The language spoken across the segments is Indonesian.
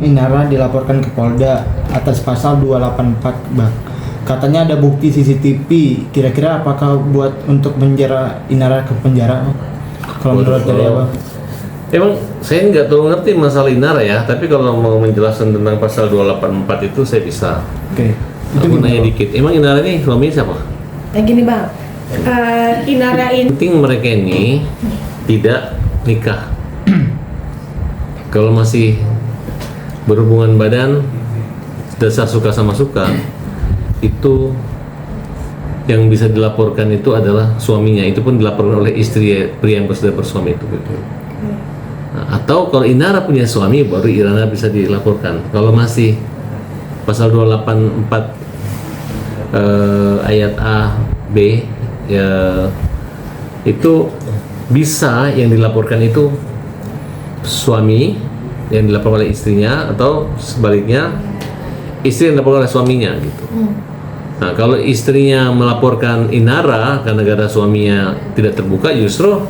Inara dilaporkan ke Polda atas pasal 284 Bang. Katanya ada bukti CCTV. Kira-kira apakah buat untuk menjara Inara ke penjara? Kalau menurut dari Abang? Emang saya nggak terlalu ngerti masalah Inara ya, tapi kalau mau menjelaskan tentang pasal 284 itu saya bisa. Oke. Aku nanya dikit, emang Inara ini suaminya siapa? Gini Bang, Inara ini Penting mereka ini tidak nikah. Kalau masih berhubungan badan, dasar suka sama suka, itu yang bisa dilaporkan itu adalah suaminya. Itu pun dilaporkan oleh istri pria yang sudah bersuami itu. Gitu. Nah, atau kalau Inara punya suami, baru Inara bisa dilaporkan. Kalau masih pasal 284 ayat A, B, ya itu bisa yang dilaporkan itu suami yang dilaporkan oleh istrinya, atau sebaliknya istri yang dilaporkan oleh suaminya gitu. Nah, kalau istrinya melaporkan Inara karena gara suaminya tidak terbuka, justru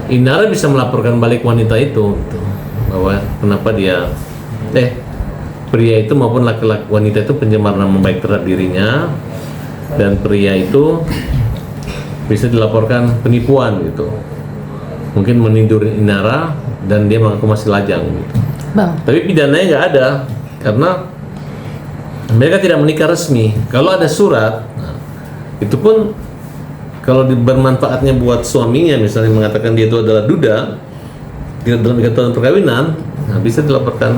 Inara bisa melaporkan balik wanita itu gitu, bahwa kenapa dia pria itu maupun laki-laki wanita itu pencemar nama baik terhadap dirinya, dan pria itu bisa dilaporkan penipuan gitu, mungkin menidurin Inara dan dia mengaku masih lajang gitu. Bang. Tapi pidananya nggak ada karena mereka tidak menikah resmi. Kalau ada surat, nah, itu pun kalau bermanfaatnya buat suaminya, misalnya mengatakan dia itu adalah duda, tidak dalam ikatan perkawinan, nah bisa dilaporkan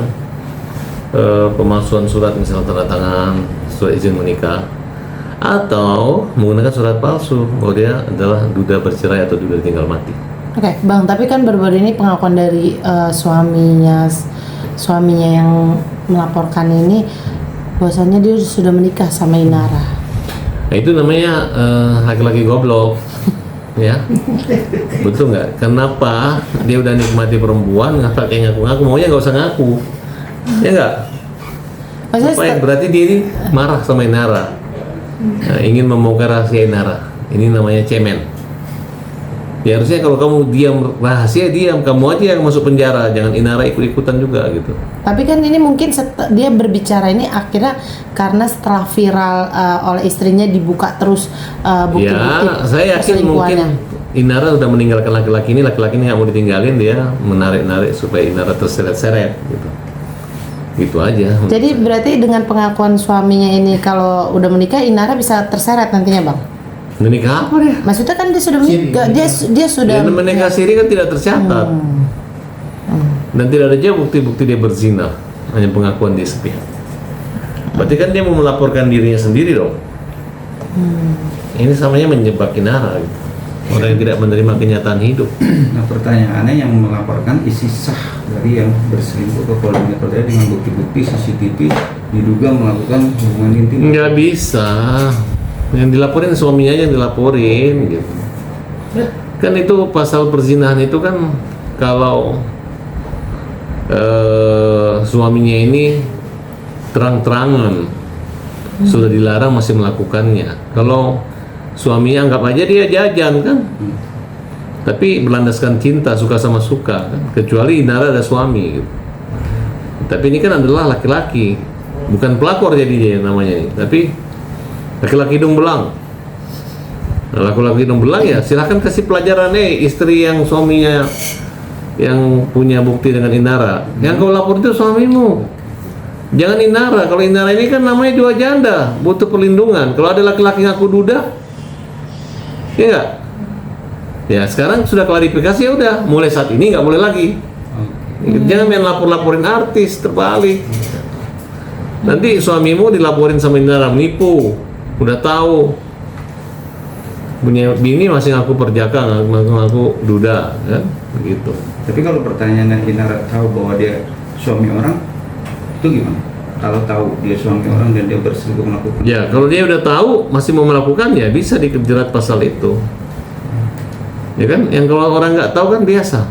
pemalsuan surat, misalnya tanda tangan surat izin menikah, atau menggunakan surat palsu bahwa dia adalah duda bercerai atau duda tinggal mati. Oke, Bang, tapi kan baru-baru ini pengakuan dari suaminya yang melaporkan ini bahwasannya dia sudah menikah sama Inara. Nah, itu namanya laki-laki goblok. Ya, betul nggak? Kenapa dia udah nikmati perempuan nggak pakai ngaku-ngaku, maunya nggak usah ngaku, ya nggak? Apa berarti dia ini marah sama Inara, nah, ingin membongkar rahasia Inara. Ini namanya cemen. Ya harusnya kalau kamu diam rahasia, diam, kamu aja yang masuk penjara, jangan Inara ikut-ikutan juga gitu. Tapi kan ini mungkin dia berbicara ini akhirnya karena setelah viral oleh istrinya dibuka terus bukti-bukti. Ya, saya yakin mungkin Inara udah meninggalkan laki-laki ini nggak mau ditinggalin, dia menarik-narik supaya Inara terseret-seret gitu. Gitu aja. Jadi berarti dengan pengakuan suaminya ini kalau udah menikah Inara bisa terseret nantinya, Bang? Menikah apa deh? Maksudnya kan dia sudah menikah, dia sudah menikah siri kan tidak tercatat. Dan tidak ada juga bukti-bukti dia berzina, hanya pengakuan dia sepihak. Berarti kan dia mau melaporkan dirinya sendiri dong. Ini samanya menjebak Inara gitu. Orang yang tidak menerima kenyataan hidup. Nah, pertanyaannya yang melaporkan isi sah dari yang berselingkuh ke Polda Metro Jaya dengan bukti-bukti CCTV diduga melakukan hubungan intim. Nggak bisa. Yang dilaporin suaminya aja yang dilaporin gitu. Kan itu pasal perzinahan itu kan kalau suaminya ini terang-terangan sudah dilarang masih melakukannya. Kalau suaminya anggap aja dia jajan kan, tapi berlandaskan cinta, suka sama suka kan? Kecuali Inara ada suami gitu. Tapi ini kan adalah laki-laki, bukan pelakor jadi dia namanya ini, tapi laki-laki hidung belang. Nah, laki-laki hidung belang ya silahkan kasih pelajaran istri yang suaminya yang punya bukti dengan Inara. Yang kau lapor itu suamimu, jangan Inara. Kalau Inara ini kan namanya dua janda, butuh perlindungan. Kalau ada laki-laki ngaku duda, ya enggak? Ya sekarang sudah klarifikasi, ya udah, mulai saat ini nggak boleh lagi. Jangan main lapor-laporin artis terbalik. Nanti suamimu dilaporin sama Inara menipu. Udah tahu punya bini masih ngaku perjaka, ngaku duda kan begitu. Tapi kalau pertanyaannya Inara tahu bahwa dia suami orang, itu gimana? Kalau tahu dia suami orang dan dia berselingkuh melakukan? Ya kalau dia udah tahu masih mau melakukan, ya bisa dijerat pasal itu. Ya kan, yang kalau orang nggak tahu kan biasa.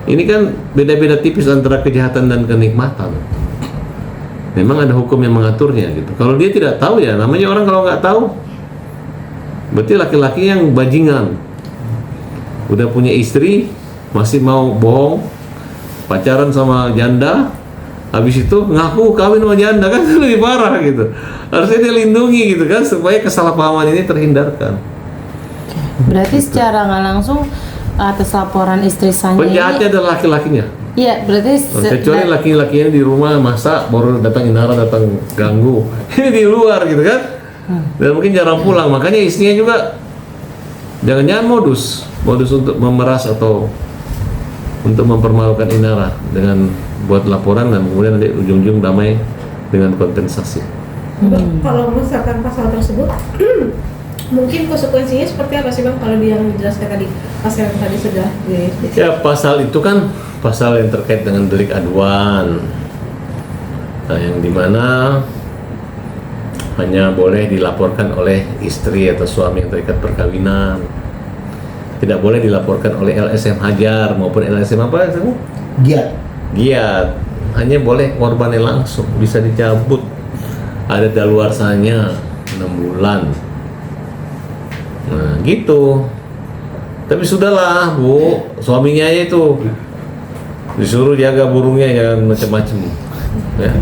Ini kan beda-beda tipis antara kejahatan dan kenikmatan. Memang ada hukum yang mengaturnya gitu. Kalau dia tidak tahu, ya namanya orang kalau nggak tahu, berarti laki-laki yang bajingan, udah punya istri masih mau bohong, pacaran sama janda, habis itu ngaku kawin sama janda, kan lebih parah gitu. Harusnya dilindungi gitu kan, supaya kesalahpahaman ini terhindarkan. Berarti secara nggak langsung atas laporan istri saya Penjahatnya adalah laki-lakinya. iya berarti Kecuali laki-lakinya di rumah masak, baru datang Inara, datang ganggu. Ini di luar gitu kan. Dan mungkin jarang pulang, makanya istrinya juga jangan-jangan modus untuk memeras atau untuk mempermalukan Inara dengan buat laporan, dan kemudian nanti ujung-ujung damai dengan kompensasi. Kalau misalkan pasal tersebut mungkin konsekuensinya seperti apa sih Bang kalau yang dijelaskan tadi pasal yang tadi sudah Ya, pasal itu kan pasal yang terkait dengan delik aduan. Nah, yang dimana hanya boleh dilaporkan oleh istri atau suami yang terikat perkawinan. Tidak boleh dilaporkan oleh LSM Hajar maupun LSM apa itu? Giat. Hanya boleh korbannya langsung, bisa dicabut. Ada daluarsanya 6 bulan. Nah, gitu. Tapi sudahlah, Bu, suaminya aja itu disuruh jaga burungnya, jangan macam-macam. Ya.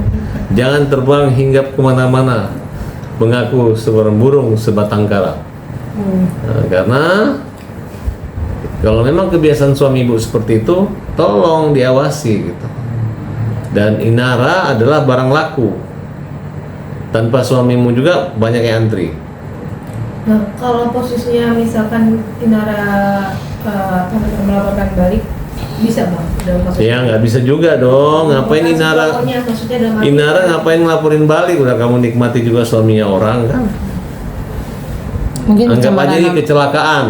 Jangan terbang hinggap kemana-mana, mengaku seorang burung sebatang kara. Nah, karena kalau memang kebiasaan suami ibu seperti itu, tolong diawasi gitu. Dan Inara adalah barang laku. Tanpa suamimu juga banyak yang antri. Nah, kalau posisinya misalkan Inara melaporkan balik, bisa Bang dalam kasus Ya nggak bisa juga dong. Ngapain Bukan Inara? pokoknya, maksudnya dalam arti- Inara ngapain ngelaporin balik? Udah kamu nikmati juga suaminya orang kan? mungkin Anggap aja pencemaran ini kecelakaan.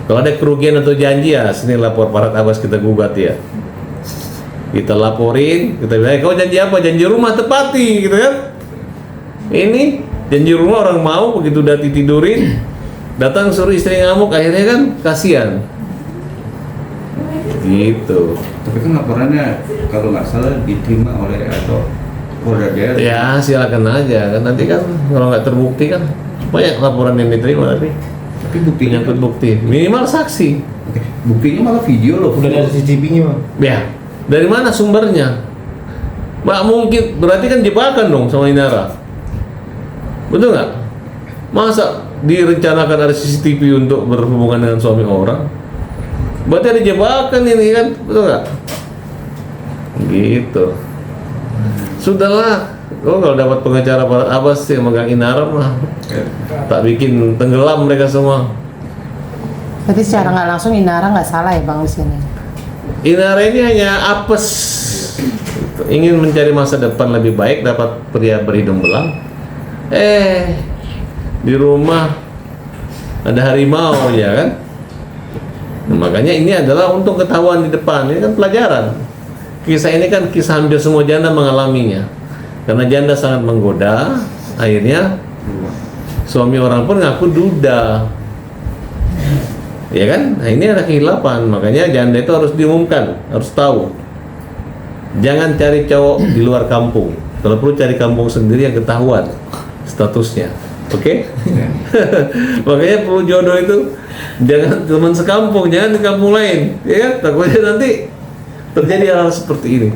Kalau ada kerugian atau janji ya sini lapor Parat Abbas, kita gugat ya. Kita laporin, kita bilang kau janji apa? Janji rumah tepati gitu kan? Ini janji rumah orang mau, begitu udah ditidurin datang suruh istri ngamuk, akhirnya kan kasihan. Gitu. Tapi kan laporannya kalau nggak salah diterima oleh atau Polda daerah. Ya silakan aja kan, nanti kan kalau nggak terbukti kan banyak laporan yang diterima, tapi buktinya menyangkut bukti minimal saksi. Oke, buktinya malah video loh. Udah ada CCTV-nya, Bang. Ya, dari mana sumbernya? Mbak mungkin berarti kan jebakan dong sama Inara. Betul nggak? Masa direncanakan ada CCTV untuk berhubungan dengan suami orang? Berarti ada jebakan ini kan, betul nggak? Gitu. Sudahlah. Oh, kalau dapat pengacara Parat Abbas yang megang Inara mah tak bikin tenggelam mereka semua. berarti secara nggak langsung Inara nggak salah ya Bang di sini. Inara ini hanya apes, ingin mencari masa depan lebih baik, dapat pria berhidung belang. Di rumah ada harimau ya kan. Nah, makanya ini adalah untuk ketahuan di depan. Ini kan pelajaran. Kisah ini kan kisah hampir semua janda mengalaminya. Karena janda sangat menggoda, akhirnya suami orang pun ngaku duda. Ya kan? Nah, ini ada kehilapan. Makanya janda itu harus diumumkan, harus tahu. Jangan cari cowok di luar kampung. Kalau perlu cari kampung sendiri yang ketahuan statusnya. Oke? Makanya perlu jodoh itu jangan teman sekampung, jangan di kampung lain. Ya kan? Takutnya nanti terjadi hal seperti ini.